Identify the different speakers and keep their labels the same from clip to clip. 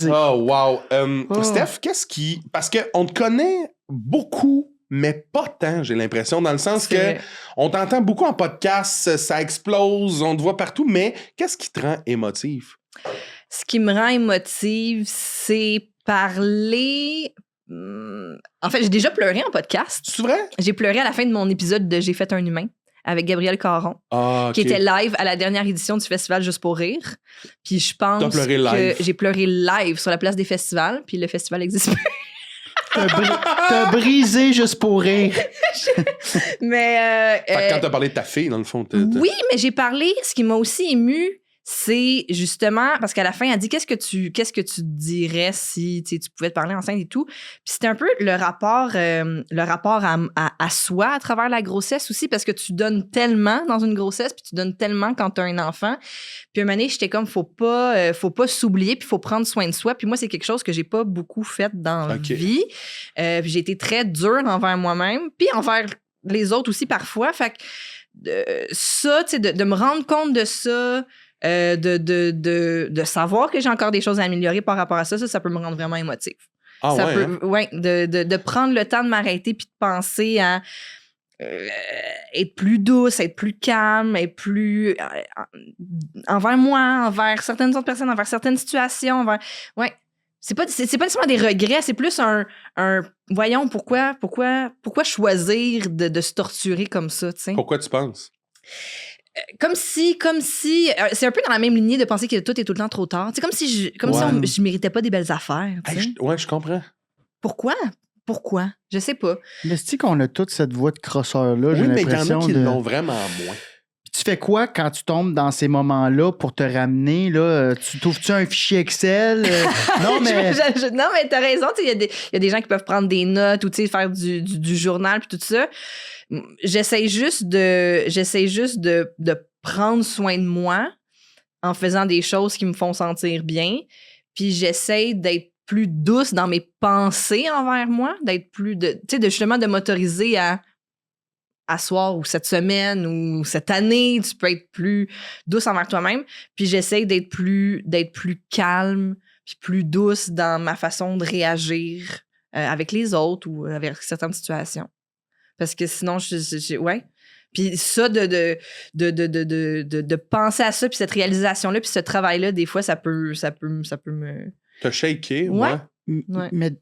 Speaker 1: Oh, wow.
Speaker 2: Oh.
Speaker 1: Steph, qu'est-ce qui... Parce qu'on te connaît beaucoup, mais pas tant, j'ai l'impression, dans le sens
Speaker 2: C'est
Speaker 1: que
Speaker 2: vrai.
Speaker 1: on t'entend beaucoup en podcast, ça explose, on te voit partout, mais qu'est-ce qui te rend émotive?
Speaker 2: Ce qui me rend émotive, c'est parler. En fait, j'ai déjà pleuré en podcast.
Speaker 1: C'est vrai?
Speaker 2: J'ai pleuré à la fin de mon épisode de J'ai fait un humain avec Gabriel Caron,
Speaker 1: Ah,
Speaker 2: qui
Speaker 1: ok.
Speaker 2: était live à la dernière édition du festival Juste pour rire. Puis je pense
Speaker 1: T'as pleuré live.
Speaker 2: que j'ai pleuré live sur la place des festivals, puis le festival existe plus.
Speaker 3: T'as brisé juste pour rire.
Speaker 2: Mais
Speaker 1: Fait que quand t'as parlé de ta fille, dans le fond,
Speaker 2: oui, mais j'ai parlé. Ce qui m'a aussi ému, c'est justement parce qu'à la fin, elle dit qu'est-ce que tu dirais si tu pouvais te parler enceinte et tout. Puis c'était un peu le rapport à soi à travers la grossesse aussi, parce que tu donnes tellement dans une grossesse, puis tu donnes tellement quand tu as un enfant. Puis un moment donné, j'étais comme faut pas s'oublier, puis faut prendre soin de soi. Puis moi, c'est quelque chose que j'ai pas beaucoup fait dans la
Speaker 1: Ok.
Speaker 2: vie. Puis j'ai été très dure envers moi-même, puis envers les autres aussi parfois. Fait que ça, tu sais, de me rendre compte de ça. De savoir que j'ai encore des choses à améliorer par rapport à ça, ça peut me rendre vraiment émotive.
Speaker 1: Ah
Speaker 2: ça
Speaker 1: ouais,
Speaker 2: peut,
Speaker 1: hein?
Speaker 2: ouais, de prendre le temps de m'arrêter puis de penser à être plus douce, être plus calme, être plus envers moi, envers certaines autres personnes, envers certaines situations, ouais. C'est pas nécessairement des regrets, c'est plus un voyons pourquoi choisir de se torturer comme ça, tu sais.
Speaker 1: Pourquoi tu penses?
Speaker 2: Comme si c'est un peu dans la même lignée de penser que tout est tout le temps trop tard. C'est comme si je méritais pas des belles affaires. Tu sais.
Speaker 1: Hey, je comprends.
Speaker 2: Pourquoi? Je sais pas.
Speaker 3: Mais c'est qu'on a toute cette voix de crosseur-là, j'ai
Speaker 1: Oui, mais il y en
Speaker 3: l'impression
Speaker 1: a qui
Speaker 3: de...
Speaker 1: l'ont vraiment moins.
Speaker 3: Tu fais quoi quand tu tombes dans ces moments-là pour te ramener? Là? Tu trouves-tu un fichier Excel? Non, mais...
Speaker 2: Non, mais t'as raison. Il y a des gens qui peuvent prendre des notes ou faire du journal puis tout ça. J'essaie juste de prendre soin de moi en faisant des choses qui me font sentir bien. Puis j'essaie d'être plus douce dans mes pensées envers moi, d'être plus justement de m'autoriser à soir ou cette semaine ou cette année, tu peux être plus douce envers toi-même. Puis j'essaie d'être plus calme puis plus douce dans ma façon de réagir avec les autres ou avec certaines situations. Parce que sinon, ouais. Puis ça, de penser à ça, puis cette réalisation-là, puis ce travail-là, des fois, ça peut me...
Speaker 1: T'as shaké,
Speaker 2: Ouais.
Speaker 1: ouais.
Speaker 3: Mais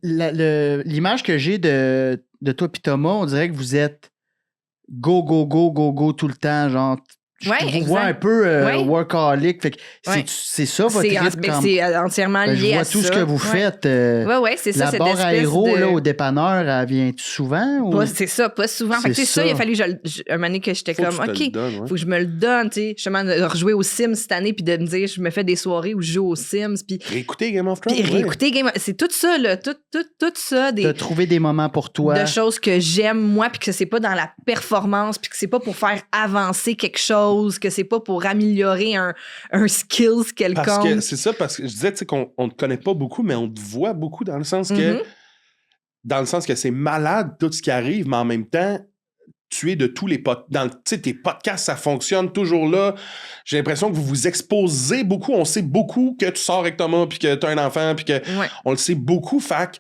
Speaker 3: l'image que j'ai de toi et Thomas, on dirait que vous êtes go, go, go, go, go tout le temps, genre... Je vous vois un peu workaholic. Fait que c'est ça votre rythme.
Speaker 2: C'est entièrement lié à ça.
Speaker 3: Je vois tout ce que vous faites.
Speaker 2: Ouais, c'est ça.
Speaker 3: La barre à héros là, au dépanneur, elle vient-tu souvent? Ou...
Speaker 2: C'est ça, pas souvent. Fait que ça, il a fallu un moment donné que j'étais comme, OK, faut que je me le donne. Justement, de rejouer aux Sims cette année, puis de me dire, je me fais des soirées où je joue aux Sims. Puis
Speaker 1: réécouter Game of Thrones.
Speaker 2: Puis réécouter Game of Thrones. C'est tout ça, là. Tout ça.
Speaker 3: De trouver des moments pour toi.
Speaker 2: De choses que j'aime, moi, puis que c'est pas dans la performance, puis que c'est pas pour faire avancer quelque chose, que c'est pas pour améliorer un skills quelconque.
Speaker 1: Parce que c'est ça, parce que je disais, tu sais, qu'on te connaît pas beaucoup, mais on te voit beaucoup dans le sens que c'est malade tout ce qui arrive, mais en même temps, tu es de tous les podcasts. Tu sais, tes podcasts, ça fonctionne toujours là. J'ai l'impression que vous vous exposez beaucoup. On sait beaucoup que tu sors avec Thomas, puis que tu as un enfant, puis que on le sait beaucoup. Fait que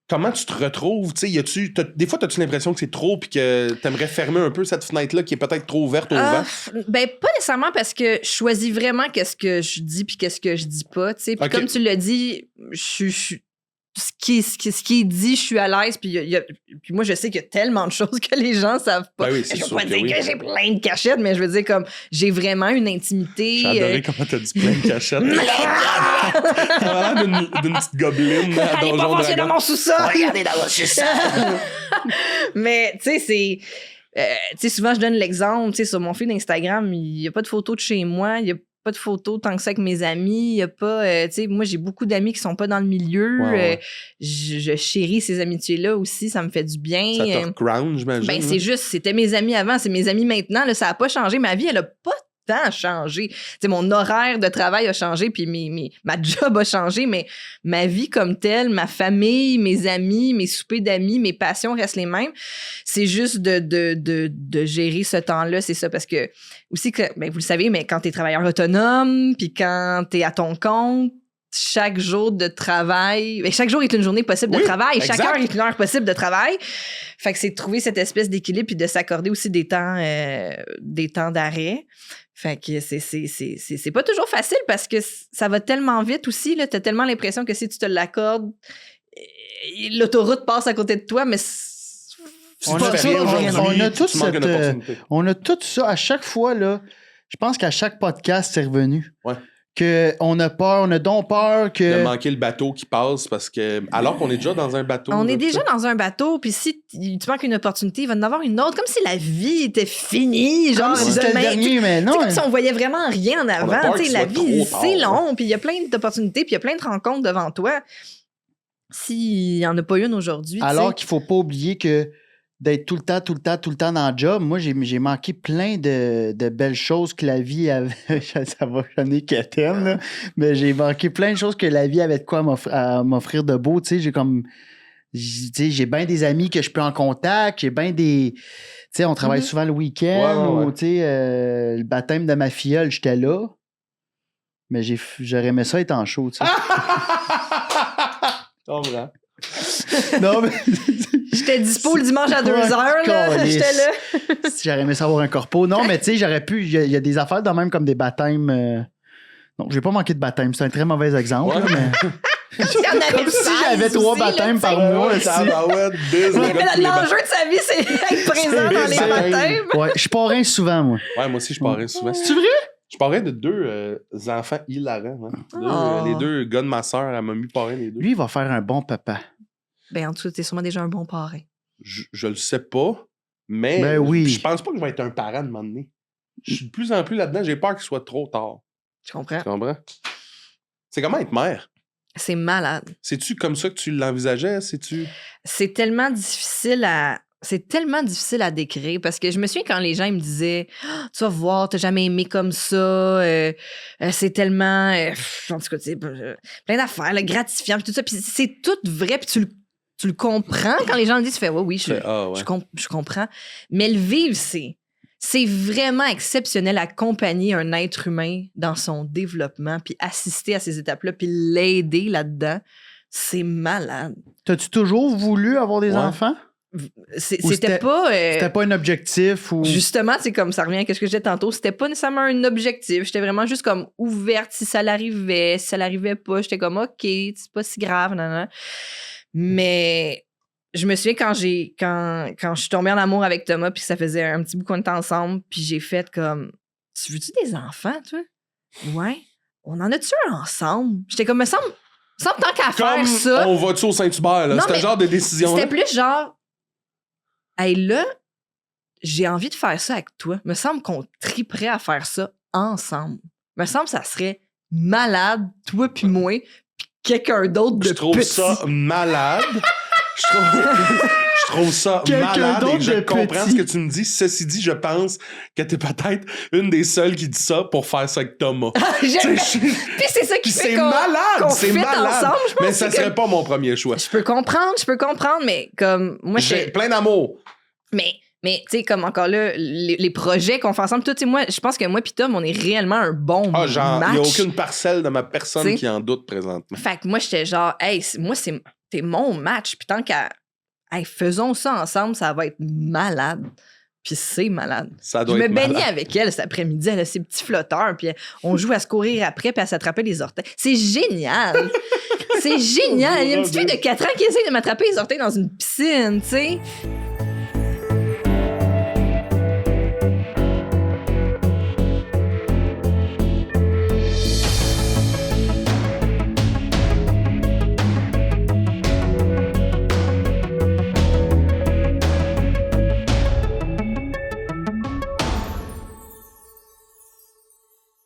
Speaker 1: comment tu te retrouves? Des fois, as-tu l'impression que c'est trop puis que tu aimerais fermer un peu cette fenêtre-là qui est peut-être trop ouverte au vent?
Speaker 2: Ben, pas nécessairement parce que je choisis vraiment qu'est-ce que je dis puis qu'est-ce que je dis pas. Puis comme tu l'as dit, ce qui est dit, je suis à l'aise. Puis moi, je sais qu'il y a tellement de choses que les gens savent pas.
Speaker 1: Ben oui,
Speaker 2: je veux pas dire que j'ai plein de cachettes, mais je veux dire comme j'ai vraiment une intimité.
Speaker 1: J'ai adoré comment t'as dit plein de cachettes. T'as l'air d'une petite gobeline à
Speaker 2: Allez pas passer dans mon sous-sol!
Speaker 3: Regardez dans votre sous-sol!
Speaker 2: Mais tu sais, c'est... souvent, je donne l'exemple. Sur mon feed d'Instagram, il n'y a pas de photos de chez moi. Il n'y a pas de photos tant que ça avec mes amis. Il y a pas... moi, j'ai beaucoup d'amis qui sont pas dans le milieu.
Speaker 1: Ouais.
Speaker 2: Je chéris ces amitiés-là aussi. Ça me fait du bien.
Speaker 1: Ça te ground, j'imagine.
Speaker 2: Ben, c'est juste... C'était mes amis avant. C'est mes amis maintenant. Là, ça n'a pas changé. Ma vie, elle n'a pas tant changé. T'sais, mon horaire de travail a changé, puis ma job a changé, mais ma vie comme telle, ma famille, mes amis, mes soupers d'amis, mes passions restent les mêmes. C'est juste de gérer ce temps-là, c'est ça, parce que aussi, que, ben, vous le savez, mais quand t'es travailleur autonome, puis quand t'es à ton compte, chaque jour de travail. Mais chaque jour est une journée possible de travail. Chaque heure est une heure possible de travail. Fait que c'est de trouver cette espèce d'équilibre puis de s'accorder aussi des temps d'arrêt. Fait que c'est pas toujours facile parce que ça va tellement vite aussi. Là, t'as tellement l'impression que si tu te l'accordes, l'autoroute passe à côté de toi, mais
Speaker 3: on a tout ça à chaque fois. Là, je pense qu'à chaque podcast, c'est revenu.
Speaker 1: Ouais.
Speaker 3: On a peur, on a donc peur que...
Speaker 1: De manquer le bateau qui passe parce que... Alors qu'on est déjà dans un bateau.
Speaker 2: On est déjà dans un bateau, puis si tu manques une opportunité, il va en avoir une autre. Comme si la vie était finie. Genre,
Speaker 3: comme si c'était le dernier, mais non.
Speaker 2: C'est comme si on voyait vraiment rien en avant. La vie, c'est long, puis il y a plein d'opportunités, puis il y a plein de rencontres devant toi. S'il n'y en a pas une aujourd'hui...
Speaker 3: Alors qu'il ne faut pas oublier que d'être tout le temps dans le job. Moi, j'ai manqué plein de belles choses que la vie avait. Ça va sonner quétaine, là. Mais j'ai manqué plein de choses que la vie avait de quoi à m'offrir de beau. Tu sais, j'ai bien des amis que je peux en contact. J'ai bien des... Tu sais, on travaille souvent le week-end. Ou, tu sais, le baptême de ma filleule, j'étais là. Mais j'aurais aimé ça être en show, tu sais. Non, mais...
Speaker 2: J'étais dispo le dimanche à 2h, là. J'étais là.
Speaker 3: J'aurais aimé savoir un corpo. Non, mais tu sais, j'aurais pu... Il y a des affaires de même comme des baptêmes... Non, j'ai pas manqué de baptême. C'est un très mauvais exemple, là, mais...
Speaker 2: Comme
Speaker 3: si j'avais 3 baptêmes par mois.
Speaker 2: L'enjeu de sa vie, c'est être présent dans les baptêmes.
Speaker 3: Ouais, je parrain souvent, moi.
Speaker 1: Ouais, moi aussi, je parrain souvent.
Speaker 3: C'est vrai?
Speaker 1: Je parrain de 2 enfants hilarants. Hein. Les 2 gars de ma soeur, elle m'a mis parrain les 2.
Speaker 3: Lui, il va faire un bon papa.
Speaker 2: Ben, en tout cas, t'es sûrement déjà un bon parrain.
Speaker 1: Je le sais pas, mais je pense pas que je vais être un parent de moment donné. Je suis de plus en plus là-dedans. J'ai peur qu'il soit trop tard.
Speaker 2: Tu comprends?
Speaker 1: Tu comprends? C'est comment être mère?
Speaker 2: C'est malade.
Speaker 1: C'est-tu comme ça que tu l'envisageais?
Speaker 2: C'est tellement difficile à... C'est tellement difficile à décrire parce que je me souviens quand les gens ils me disaient « Tu vas voir, t'as jamais aimé comme ça, c'est tellement... en tout cas, plein d'affaires, là, gratifiant, puis tout ça. » Puis c'est tout vrai, puis tu le comprends quand les gens le disent. Tu fais « Oui, je comprends. » Mais le vivre, c'est vraiment exceptionnel accompagner un être humain dans son développement, puis assister à ces étapes-là, puis l'aider là-dedans. C'est malade.
Speaker 3: T'as-tu toujours voulu avoir des enfants?
Speaker 2: C'était pas...
Speaker 3: C'était pas un objectif ou...
Speaker 2: Justement, c'est comme ça revient à ce que je disais tantôt. C'était pas nécessairement un objectif. J'étais vraiment juste comme ouverte si ça l'arrivait. Si ça l'arrivait pas, j'étais comme OK, c'est pas si grave. Non. Mais je me souviens quand je suis tombée en amour avec Thomas puis ça faisait un petit bout qu'on était ensemble puis j'ai fait comme tu veux-tu des enfants, toi? Ouais. On en a-tu un ensemble? J'étais comme, me semble tant qu'à faire ça.
Speaker 1: On va-tu au Saint-Hubert, là? C'était le genre de décision.
Speaker 2: C'était plus genre... Hey, là, j'ai envie de faire ça avec toi. Me semble qu'on triperait à faire ça ensemble. Me semble que ça serait malade, toi puis moi, puis quelqu'un d'autre de petit.
Speaker 1: Je trouve ça malade. Je trouve ça malade et je comprends ce que tu me dis. Ceci dit, je pense que t'es peut-être une des seules qui dit ça pour faire ça avec Thomas.
Speaker 2: Puis c'est ça qui fait qu'on
Speaker 1: c'est malade.
Speaker 2: Ensemble, je pense.
Speaker 1: Mais ça serait pas mon premier choix.
Speaker 2: Je peux comprendre, mais comme moi,
Speaker 1: j'ai plein d'amour.
Speaker 2: Mais tu sais, comme encore là, les projets qu'on fait ensemble, tout, moi, je pense que moi pis Tom, on est réellement un bon match.
Speaker 1: Il n'y a aucune parcelle de ma personne qui en doute présentement.
Speaker 2: Fait que moi, j'étais genre, hey, moi, t'es mon match. Puis tant qu'à, hey, faisons ça ensemble, ça va être malade. Puis c'est malade.
Speaker 1: Ça doit être
Speaker 2: je me baignais avec elle cet après-midi, elle a ses petits flotteurs, puis on joue à se courir après, puis à s'attraper les orteils. C'est génial! C'est génial! Il y a une petite fille de 4 ans qui essaie de m'attraper les orteils dans une piscine, tu sais.